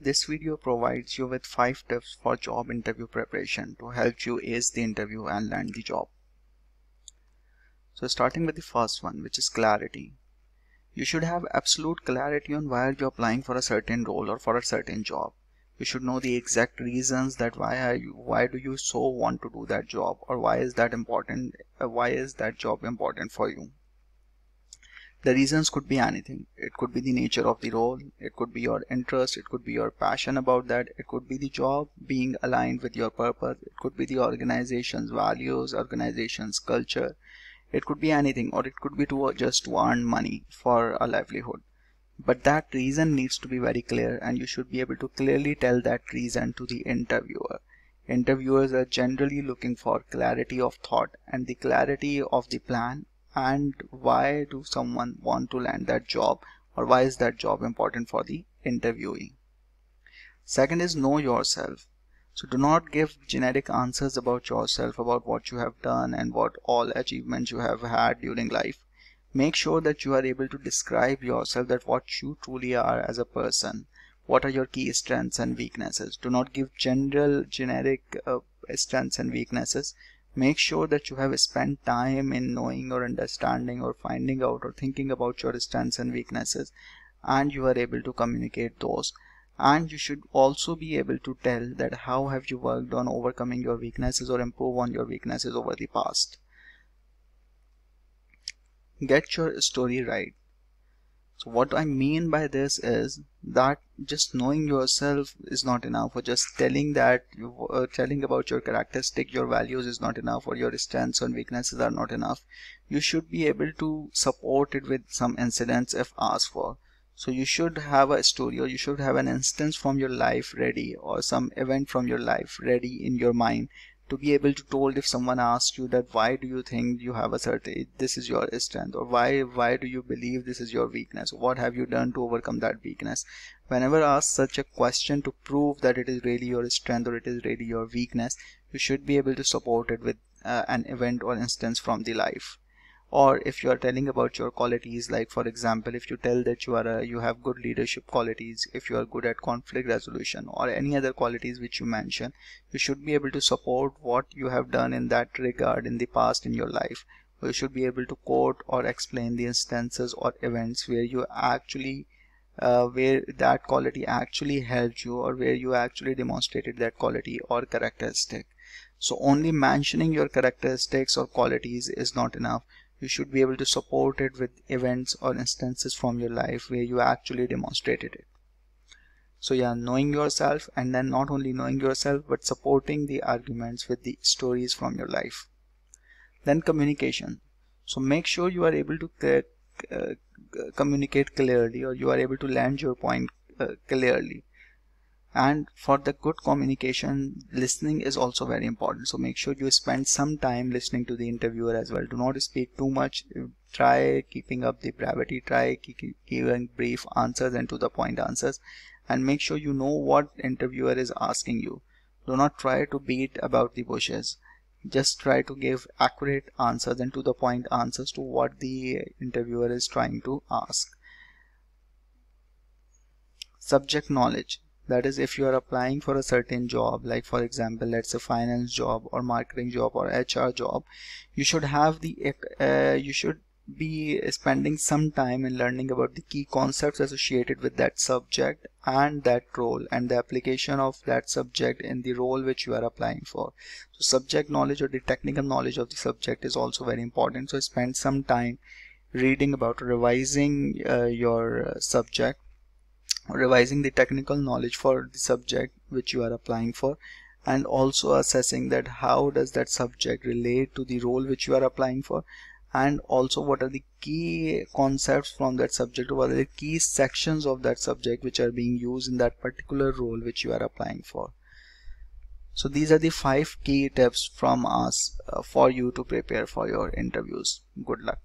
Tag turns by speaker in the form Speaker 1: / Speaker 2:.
Speaker 1: This video provides you with 5 tips for job interview preparation to help you ace the interview and land the job. So starting with the first one, which is clarity. You should have absolute clarity on why you're applying for a certain role or for a certain job. You should know the exact reasons that why do you so want to do that job, or why is that important, why is that job important for you. The reasons could be anything. It could be the nature of the role, it could be your interest, it could be your passion about that, it could be the job being aligned with your purpose, it could be the organization's values, organization's culture, it could be anything, or it could be just to earn money for a livelihood. But that reason needs to be very clear, and you should be able to clearly tell that reason to the interviewer. Interviewers are generally looking for clarity of thought and the clarity of the plan, and why do someone want to land that job, or why is that job important for the interviewee. Second is know yourself. So do not give generic answers about yourself, about what you have done and what all achievements you have had during life. Make sure that you are able to describe yourself, that what you truly are as a person. What are your key strengths and weaknesses? Do not give generic strengths and weaknesses. Make sure that you have spent time in knowing or understanding or finding out or thinking about your strengths and weaknesses, and you are able to communicate those. And you should also be able to tell that how have you worked on overcoming your weaknesses or improve on your weaknesses over the past. Get your story right. So what I mean by this is that just knowing yourself is not enough, or just telling about your characteristic, your values is not enough, or your strengths and weaknesses are not enough. You should be able to support it with some incidents if asked for. So you should have a story, or you should have an instance from your life ready, or some event from your life ready in your mind to be able to told if someone asks you that why do you think you have a certain, this is your strength, or why do you believe this is your weakness, what have you done to overcome that weakness. Whenever asked such a question to prove that it is really your strength or it is really your weakness, you should be able to support it with an event or instance from the life. Or if you are telling about your qualities, like for example, if you tell that you have good leadership qualities, if you are good at conflict resolution, or any other qualities which you mention, you should be able to support what you have done in that regard in the past in your life. Or you should be able to quote or explain the instances or events where you actually where that quality actually helped you, or where you actually demonstrated that quality or characteristic. So only mentioning your characteristics or qualities is not enough. You should be able to support it with events or instances from your life where you actually demonstrated it. So yeah, knowing yourself, and then not only knowing yourself but supporting the arguments with the stories from your life. Then communication. So make sure you are able to communicate clearly, or you are able to land your point clearly. And for the good communication, listening is also very important. So make sure you spend some time listening to the interviewer as well. Do not speak too much. Try keeping up the brevity. Try giving brief answers and to the point answers. And make sure you know what interviewer is asking you. Do not try to beat about the bushes. Just try to give accurate answers and to the point answers to what the interviewer is trying to ask. Subject knowledge. That is, if you are applying for a certain job, like for example, let's say finance job or marketing job or HR job, you should have you should be spending some time in learning about the key concepts associated with that subject and that role, and the application of that subject in the role which you are applying for. So subject knowledge, or the technical knowledge of the subject, is also very important. So spend some time reading about, revising your subject, revising the technical knowledge for the subject which you are applying for, and also assessing that how does that subject relate to the role which you are applying for, and also what are the key concepts from that subject, or what are the key sections of that subject which are being used in that particular role which you are applying for. So these are the 5 key tips from us for you to prepare for your interviews. Good luck.